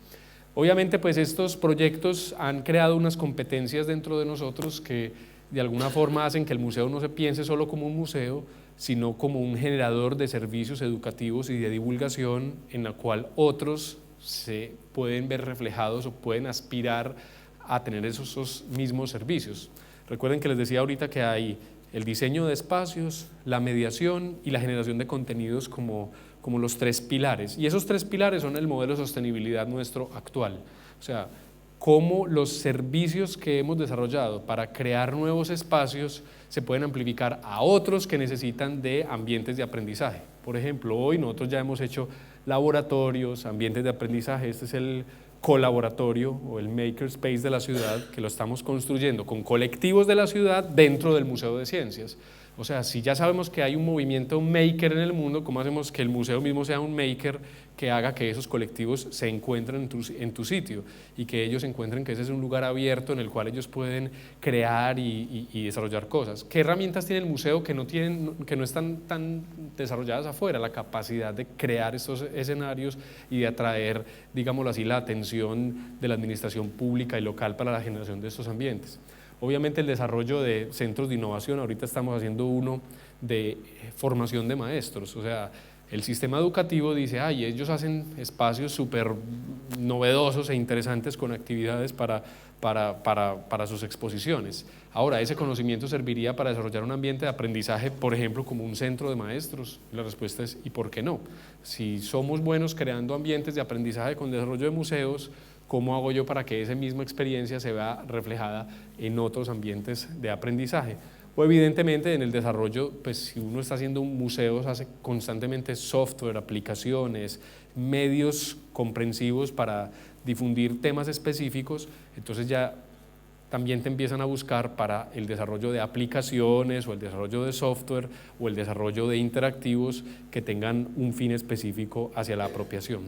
Obviamente pues estos proyectos han creado unas competencias dentro de nosotros que de alguna forma hacen que el museo no se piense solo como un museo, sino como un generador de servicios educativos y de divulgación en la cual otros se pueden ver reflejados o pueden aspirar a tener esos mismos servicios. Recuerden que les decía ahorita que hay el diseño de espacios, la mediación y la generación de contenidos como los tres pilares. Y esos tres pilares son el modelo de sostenibilidad nuestro actual. O sea, cómo los servicios que hemos desarrollado para crear nuevos espacios se pueden amplificar a otros que necesitan de ambientes de aprendizaje. Por ejemplo, hoy nosotros ya hemos hecho laboratorios, ambientes de aprendizaje. Este es el colaboratorio o el makerspace de la ciudad que lo estamos construyendo con colectivos de la ciudad dentro del Museo de Ciencias. O sea, si ya sabemos que hay un movimiento maker en el mundo, ¿cómo hacemos que el museo mismo sea un maker que haga que esos colectivos se encuentren en tu sitio y que ellos encuentren que ese es un lugar abierto en el cual ellos pueden crear y desarrollar cosas? ¿Qué herramientas tiene el museo que no están tan desarrolladas afuera? La capacidad de crear estos escenarios y de atraer, digámoslo así, la atención de la administración pública y local para la generación de estos ambientes. Obviamente el desarrollo de centros de innovación, ahorita estamos haciendo uno de formación de maestros, o sea, el sistema educativo dice, ay, ellos hacen espacios súper novedosos e interesantes con actividades para sus exposiciones. Ahora, ese conocimiento serviría para desarrollar un ambiente de aprendizaje, por ejemplo, como un centro de maestros. La respuesta es, ¿y por qué no? Si somos buenos creando ambientes de aprendizaje con desarrollo de museos, ¿cómo hago yo para que esa misma experiencia se vea reflejada en otros ambientes de aprendizaje? O evidentemente en el desarrollo, pues si uno está haciendo museos, hace constantemente software, aplicaciones, medios comprensivos para difundir temas específicos, entonces ya también te empiezan a buscar para el desarrollo de aplicaciones o el desarrollo de software o el desarrollo de interactivos que tengan un fin específico hacia la apropiación.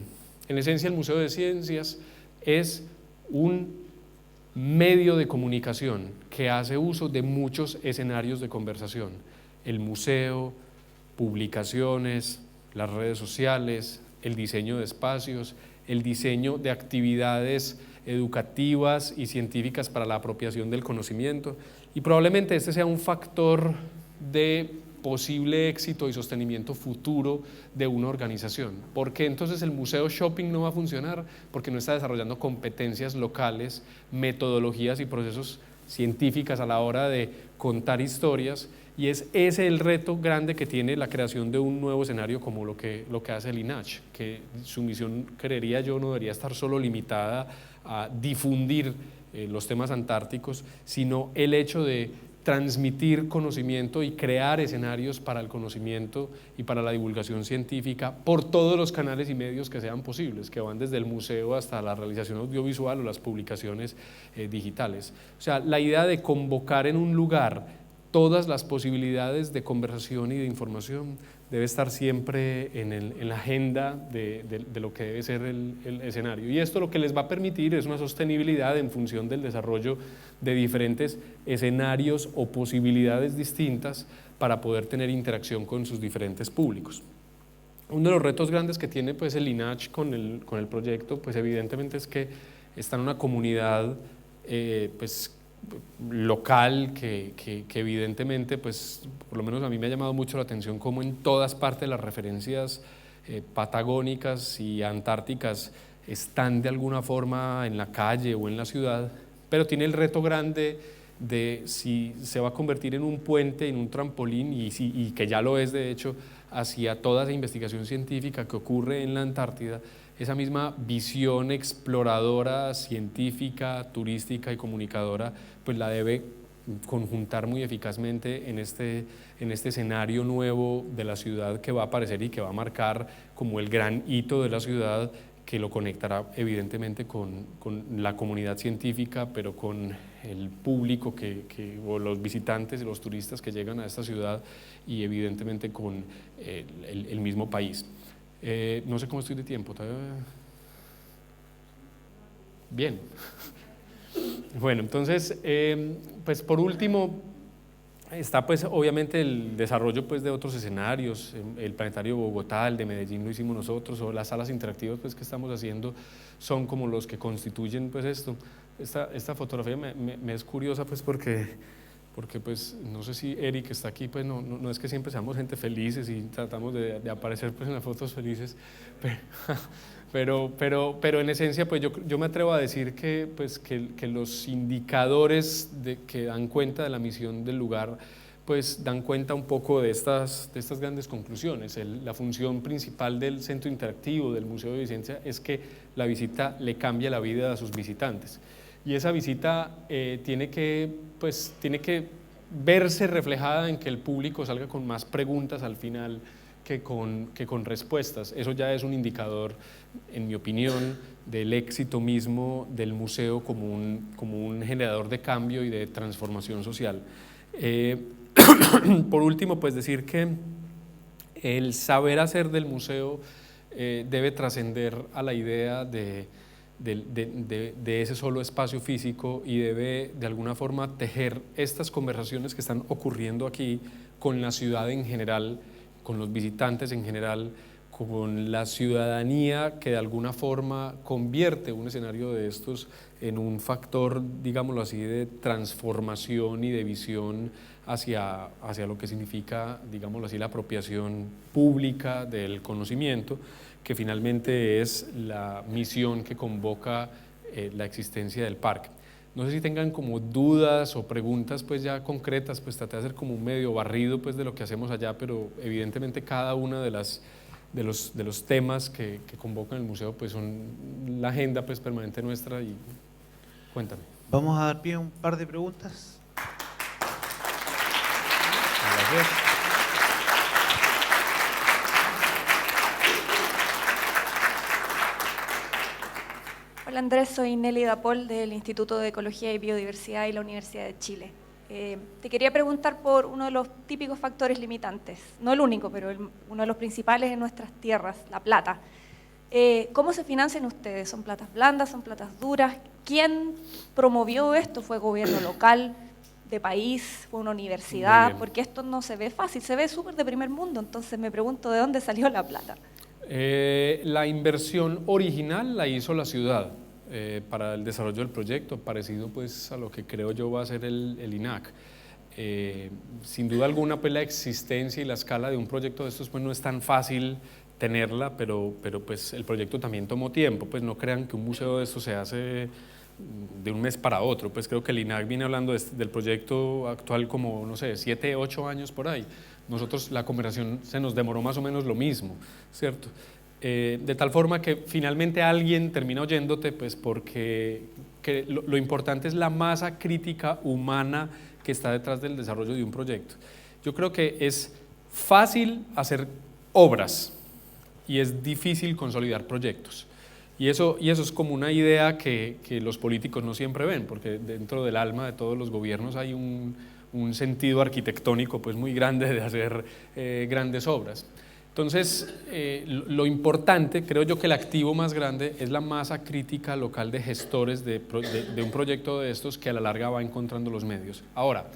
En esencia, el Museo de Ciencias es un medio de comunicación que hace uso de muchos escenarios de conversación. El museo, publicaciones, las redes sociales, el diseño de espacios, el diseño de actividades educativas y científicas para la apropiación del conocimiento, y probablemente este sea un factor de posible éxito y sostenimiento futuro de una organización. ¿Por qué entonces el museo shopping no va a funcionar? Porque no está desarrollando competencias locales, metodologías y procesos científicas a la hora de contar historias, y es ese el reto grande que tiene la creación de un nuevo escenario como lo que hace el INACH, que su misión, creería yo, no debería estar solo limitada a difundir los temas antárticos, sino el hecho de transmitir conocimiento y crear escenarios para el conocimiento y para la divulgación científica por todos los canales y medios que sean posibles, que van desde el museo hasta la realización audiovisual o las publicaciones digitales. O sea, la idea de convocar en un lugar todas las posibilidades de conversación y de información debe estar siempre en la agenda de lo que debe ser el escenario. Y esto lo que les va a permitir es una sostenibilidad en función del desarrollo de diferentes escenarios o posibilidades distintas para poder tener interacción con sus diferentes públicos. Uno de los retos grandes que tiene pues, el INACH con el proyecto, pues evidentemente es que está en una comunidad pues, local que evidentemente, pues, por lo menos a mí me ha llamado mucho la atención cómo en todas partes las referencias patagónicas y antárticas están de alguna forma en la calle o en la ciudad, pero tiene el reto grande de si se va a convertir en un puente, en un trampolín, y que ya lo es de hecho, hacia toda esa investigación científica que ocurre en la Antártida. Esa misma visión exploradora, científica, turística y comunicadora, pues la debe conjuntar muy eficazmente en este escenario nuevo de la ciudad que va a aparecer y que va a marcar como el gran hito de la ciudad, que lo conectará evidentemente con la comunidad científica, pero con el público o los visitantes y los turistas que llegan a esta ciudad, y evidentemente con el mismo país. No sé cómo estoy de tiempo. Bien. Bueno, entonces, pues por último, está pues obviamente el desarrollo pues de otros escenarios, el Planetario de Bogotá, el de Medellín lo hicimos nosotros, o las salas interactivas pues que estamos haciendo son como los que constituyen pues esto. Esta fotografía me es curiosa pues porque pues no sé si Eric está aquí, pues no es que siempre seamos gente felices y tratamos de aparecer pues en las fotos felices, pero en esencia pues yo me atrevo a decir que, pues, que los indicadores que dan cuenta de la misión del lugar pues dan cuenta un poco de estas grandes conclusiones. La función principal del centro interactivo del Museo de Vicencia es que la visita le cambia la vida a sus visitantes, y esa visita tiene que verse reflejada en que el público salga con más preguntas al final que con respuestas. Eso ya es un indicador, en mi opinión, del éxito mismo del museo como un generador de cambio y de transformación social. Por último, pues decir que el saber hacer del museo debe trascender a la idea de ese solo espacio físico, y debe de alguna forma tejer estas conversaciones que están ocurriendo aquí con la ciudad en general, con los visitantes en general, con la ciudadanía, que de alguna forma convierte un escenario de estos en un factor, digámoslo así, de transformación y de visión hacia lo que significa, digámoslo así, la apropiación pública del conocimiento, que finalmente es la misión que convoca la existencia del parque. No sé si tengan como dudas o preguntas pues ya concretas, pues traté de hacer como un medio barrido pues de lo que hacemos allá, pero evidentemente cada una de los temas que convocan el museo pues son la agenda pues permanente nuestra. Y cuéntame. Vamos a dar pie a un par de preguntas. Gracias. Hola Andrés, soy Nelly Dapol del Instituto de Ecología y Biodiversidad y la Universidad de Chile. Te quería preguntar por uno de los típicos factores limitantes, no el único, pero uno de los principales en nuestras tierras, la plata. ¿Cómo se financian ustedes? ¿Son platas blandas, son platas duras? ¿Quién promovió esto? ¿Fue gobierno local, de país, fue una universidad? Porque esto no se ve fácil, se ve súper de primer mundo, entonces me pregunto de dónde salió la plata. La inversión original la hizo la ciudad para el desarrollo del proyecto, parecido pues a lo que creo yo va a ser el INAC. Sin duda alguna pues la existencia y la escala de un proyecto de estos pues no es tan fácil tenerla, pero pues el proyecto también tomó tiempo, pues no crean que un museo de esto se hace de un mes para otro, pues creo que el INAC viene hablando del proyecto actual como, no sé, 7, 8 años por ahí. Nosotros la conversación se nos demoró más o menos lo mismo, ¿cierto? De tal forma que finalmente alguien termina oyéndote, pues porque lo importante es la masa crítica humana que está detrás del desarrollo de un proyecto. Yo creo que es fácil hacer obras y es difícil consolidar proyectos. Y eso es como una idea que los políticos no siempre ven, porque dentro del alma de todos los gobiernos hay un sentido arquitectónico pues muy grande de hacer grandes obras. Entonces, lo importante, creo yo que el activo más grande es la masa crítica local de gestores de un proyecto de estos, que a la larga va encontrando los medios. Ahora,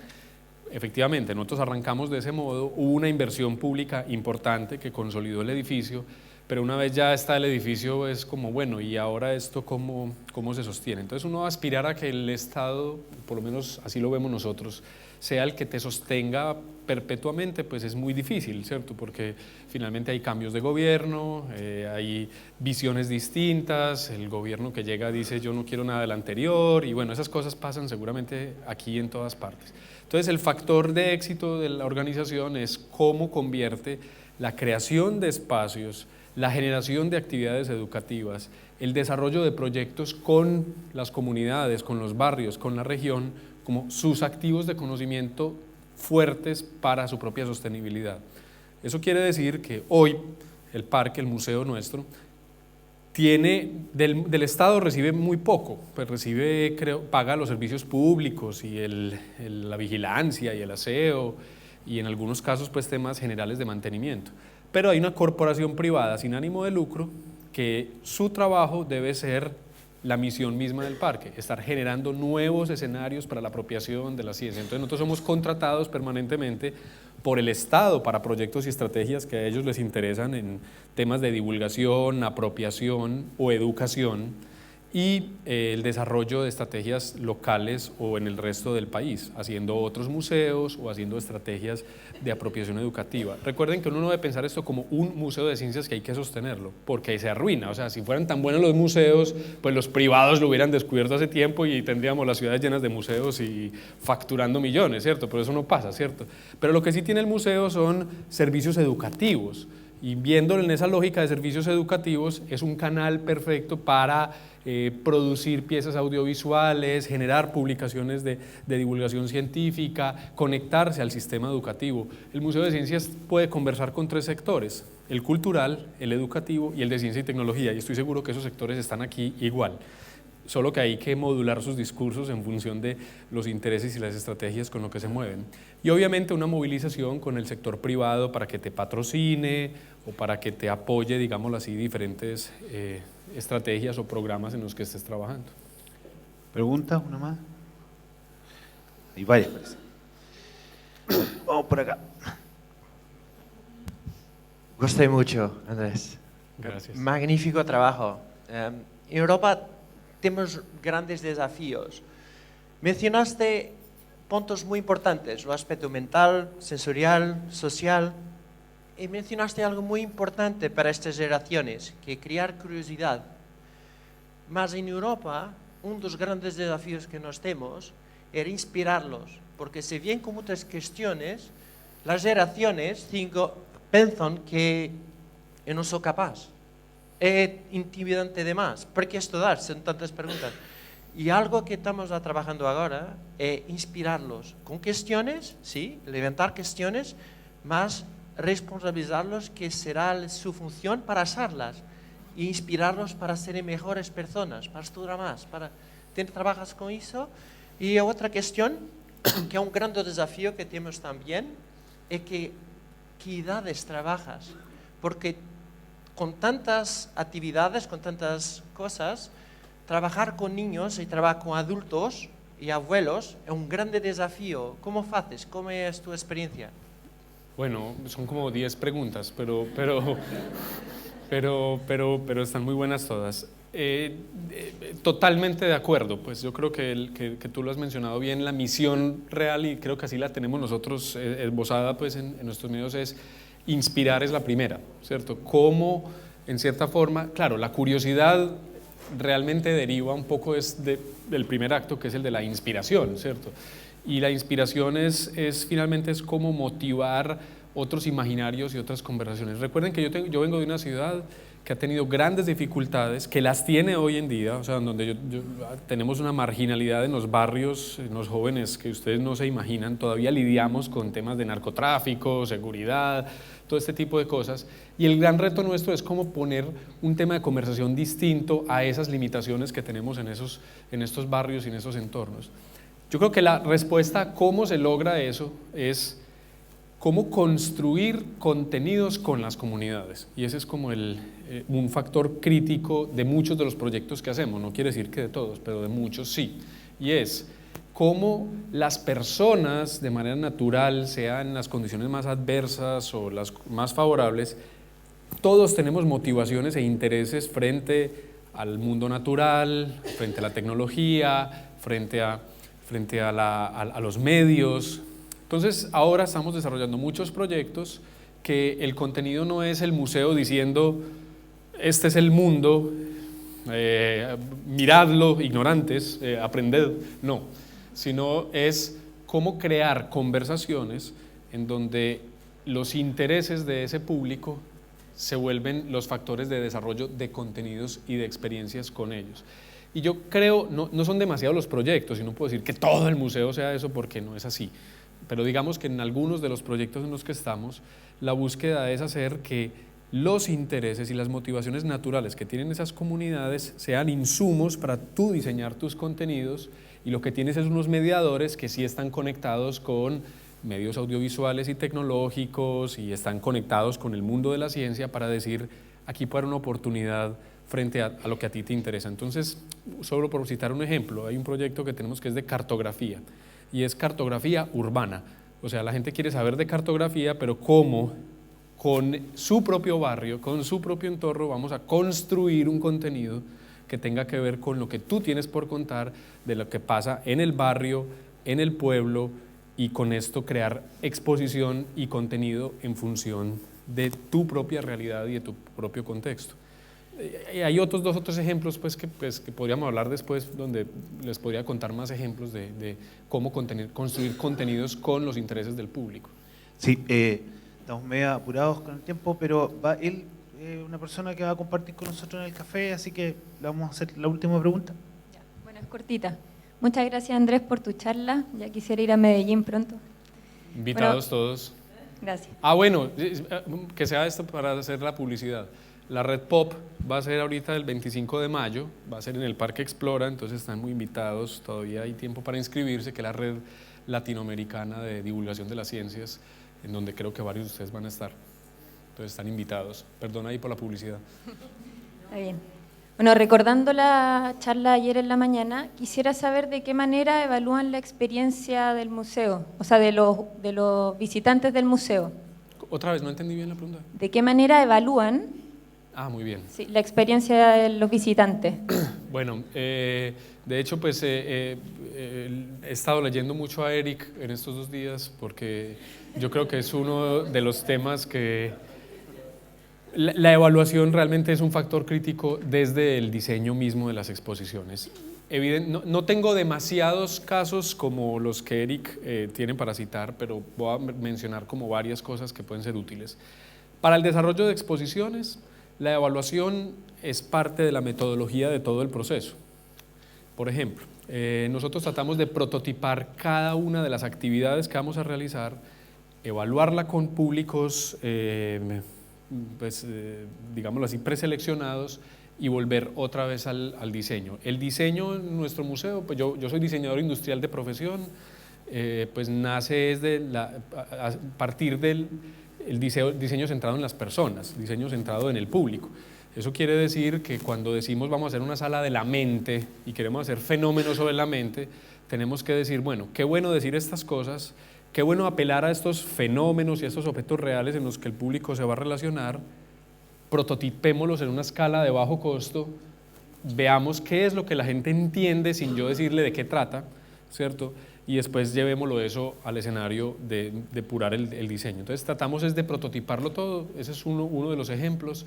efectivamente, nosotros arrancamos de ese modo, hubo una inversión pública importante que consolidó el edificio, pero una vez ya está el edificio es como, bueno, ¿y ahora esto cómo se sostiene? Entonces uno va a aspirar a que el Estado, por lo menos así lo vemos nosotros, sea el que te sostenga perpetuamente, pues es muy difícil, ¿cierto? Porque finalmente hay cambios de gobierno, hay visiones distintas, el gobierno que llega dice yo no quiero nada del anterior, y bueno, esas cosas pasan seguramente aquí en todas partes. Entonces el factor de éxito de la organización es cómo convierte la creación de espacios, la generación de actividades educativas, el desarrollo de proyectos con las comunidades, con los barrios, con la región, como sus activos de conocimiento fuertes para su propia sostenibilidad. Eso quiere decir que hoy el parque, el museo nuestro, tiene, del Estado recibe muy poco, pues recibe, paga los servicios públicos y la vigilancia y el aseo y en algunos casos pues temas generales de mantenimiento. Pero hay una corporación privada sin ánimo de lucro que su trabajo debe ser la misión misma del parque, estar generando nuevos escenarios para la apropiación de la ciencia. Entonces nosotros somos contratados permanentemente por el Estado para proyectos y estrategias que a ellos les interesan en temas de divulgación, apropiación o educación y el desarrollo de estrategias locales o en el resto del país, haciendo otros museos o haciendo estrategias de apropiación educativa. Recuerden que uno no debe pensar esto como un museo de ciencias que hay que sostenerlo, porque se arruina. O sea, si fueran tan buenos los museos, pues los privados lo hubieran descubierto hace tiempo y tendríamos las ciudades llenas de museos y facturando millones, ¿cierto? Pero eso no pasa, ¿cierto? Pero lo que sí tiene el museo son servicios educativos, y viéndolo en esa lógica de servicios educativos, es un canal perfecto para producir piezas audiovisuales, generar publicaciones de divulgación científica, conectarse al sistema educativo. El Museo de Ciencias puede conversar con 3 sectores, el cultural, el educativo y el de ciencia y tecnología, y estoy seguro que esos sectores están aquí igual, solo que hay que modular sus discursos en función de los intereses y las estrategias con lo que se mueven. Y obviamente una movilización con el sector privado para que te patrocine o para que te apoye, digámoslo así, diferentes estrategias o programas en los que estés trabajando. ¿Preguntas? ¿Una más? Hay varias, parece. Vamos por acá. Gusté mucho, Andrés. Gracias. Magnífico trabajo. En Europa tenemos grandes desafíos. Mencionaste puntos muy importantes, el aspecto mental, sensorial, social, y mencionaste algo muy importante para estas generaciones, que crear curiosidad. Mas en Europa, uno de los grandes desafíos que nos tenemos era inspirarlos, porque se ven con muchas cuestiones, las generaciones piensan que yo no soy capaz. Es intimidante demais. ¿Por qué estudar? Son tantas preguntas. Y algo que estamos trabajando ahora es inspirarlos con cuestiones, sí, levantar cuestiones, mas responsabilizarlos que será su función para hacerlas e inspirarlos para ser mejores personas, para estudiar más, para tener trabajos con eso. Y otra cuestión, que es un gran desafío que tenemos también, es que qué edades trabajas, porque con tantas actividades, con tantas cosas, trabajar con niños y trabajar con adultos y abuelos es un grande desafío. ¿Cómo haces? ¿Cómo es tu experiencia? Bueno, son como 10 preguntas, pero están muy buenas todas. Totalmente de acuerdo, pues yo creo que tú lo has mencionado bien, la misión real, y creo que así la tenemos nosotros esbozada pues en nuestros medios, es inspirar, es la primera, ¿cierto? Cómo, en cierta forma, claro, la curiosidad realmente deriva un poco del primer acto, que es el de la inspiración, ¿cierto? Y la inspiración finalmente es cómo motivar otros imaginarios y otras conversaciones. Recuerden que yo vengo de una ciudad que ha tenido grandes dificultades, que las tiene hoy en día, o sea, donde tenemos una marginalidad en los barrios, en los jóvenes que ustedes no se imaginan, todavía lidiamos con temas de narcotráfico, seguridad, todo este tipo de cosas, y el gran reto nuestro es cómo poner un tema de conversación distinto a esas limitaciones que tenemos en estos barrios y en esos entornos. Yo creo que la respuesta a cómo se logra eso es cómo construir contenidos con las comunidades, y ese es como un factor crítico de muchos de los proyectos que hacemos, no quiere decir que de todos, pero de muchos sí, y es cómo las personas de manera natural, sea en las condiciones más adversas o las más favorables, todos tenemos motivaciones e intereses frente al mundo natural, frente a la tecnología, frente a los medios. Entonces ahora estamos desarrollando muchos proyectos que el contenido no es el museo diciendo este es el mundo, miradlo, ignorantes, aprended, no, sino es cómo crear conversaciones en donde los intereses de ese público se vuelven los factores de desarrollo de contenidos y de experiencias con ellos. Y yo creo, no son demasiados los proyectos, y no puedo decir que todo el museo sea eso porque no es así, pero digamos que en algunos de los proyectos en los que estamos, la búsqueda es hacer que los intereses y las motivaciones naturales que tienen esas comunidades sean insumos para tú diseñar tus contenidos, y lo que tienes es unos mediadores que sí están conectados con medios audiovisuales y tecnológicos y están conectados con el mundo de la ciencia para decir, aquí puede haber una oportunidad frente a lo que a ti te interesa. Entonces, solo por citar un ejemplo, hay un proyecto que tenemos que es de cartografía, y es cartografía urbana. O sea, la gente quiere saber de cartografía, pero cómo con su propio barrio, con su propio entorno, vamos a construir un contenido que tenga que ver con lo que tú tienes por contar de lo que pasa en el barrio, en el pueblo, y con esto crear exposición y contenido en función de tu propia realidad y de tu propio contexto. Hay otros ejemplos pues, que podríamos hablar después, donde les podría contar más ejemplos de cómo construir contenidos con los intereses del público. Sí, estamos medio apurados con el tiempo, pero va él, una persona que va a compartir con nosotros en el café, así que le vamos a hacer la última pregunta. Ya, bueno, es cortita. Muchas gracias, Andrés, por tu charla. Ya quisiera ir a Medellín pronto. Invitados todos. Gracias. Bueno, que sea esto para hacer la publicidad. La Red Pop va a ser ahorita el 25 de mayo, va a ser en el Parque Explora, entonces están muy invitados, todavía hay tiempo para inscribirse, que es la red latinoamericana de divulgación de las ciencias, en donde creo que varios de ustedes van a estar. Entonces están invitados. Perdón ahí por la publicidad. Está bien. Bueno, recordando la charla ayer en la mañana, quisiera saber de qué manera evalúan la experiencia del museo, o sea, de los visitantes del museo. Otra vez, no entendí bien la pregunta. ¿De qué manera evalúan Muy bien. sí, la experiencia de los visitantes? Bueno, de hecho, pues he estado leyendo mucho a Eric en estos 2 días, porque yo creo que es uno de los temas que la evaluación realmente es un factor crítico desde el diseño mismo de las exposiciones. No tengo demasiados casos como los que Eric tiene para citar, pero voy a mencionar como varias cosas que pueden ser útiles. Para el desarrollo de exposiciones, la evaluación es parte de la metodología de todo el proceso. Por ejemplo, nosotros tratamos de prototipar cada una de las actividades que vamos a realizar, evaluarla con públicos, digámoslo así, preseleccionados, y volver otra vez al diseño. El diseño en nuestro museo, pues yo soy diseñador industrial de profesión, pues nace a partir del diseño centrado en las personas, diseño centrado en el público. Eso quiere decir que cuando decimos vamos a hacer una sala de la mente y queremos hacer fenómenos sobre la mente, tenemos que decir, bueno, qué bueno decir estas cosas, qué bueno apelar a estos fenómenos y a estos objetos reales en los que el público se va a relacionar, prototipémoslos en una escala de bajo costo, veamos qué es lo que la gente entiende sin yo decirle de qué trata, ¿cierto? Y después llevémoslo eso al escenario de depurar el diseño. Entonces tratamos es de prototiparlo todo, ese es uno de los ejemplos,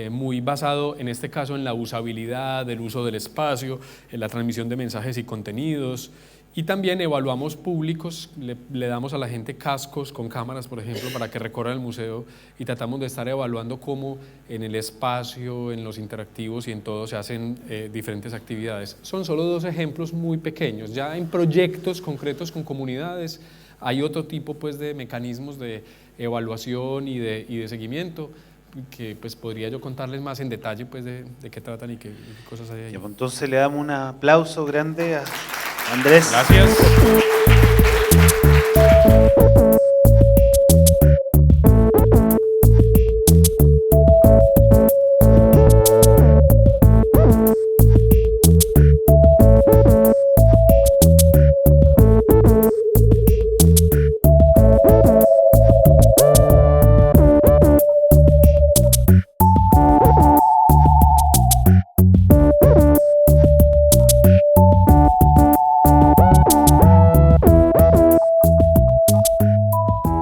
muy basado en este caso en la usabilidad, el uso del espacio, en la transmisión de mensajes y contenidos, y también evaluamos públicos, le damos a la gente cascos con cámaras, por ejemplo, para que recorran el museo, y tratamos de estar evaluando cómo en el espacio, en los interactivos y en todo se hacen diferentes actividades. Son solo 2 ejemplos muy pequeños. Ya en proyectos concretos con comunidades hay otro tipo pues, de mecanismos de evaluación y de seguimiento, que pues podría yo contarles más en detalle pues, de qué tratan y qué cosas hay ahí. Ya, pues, entonces le damos un aplauso grande a Andrés. Gracias.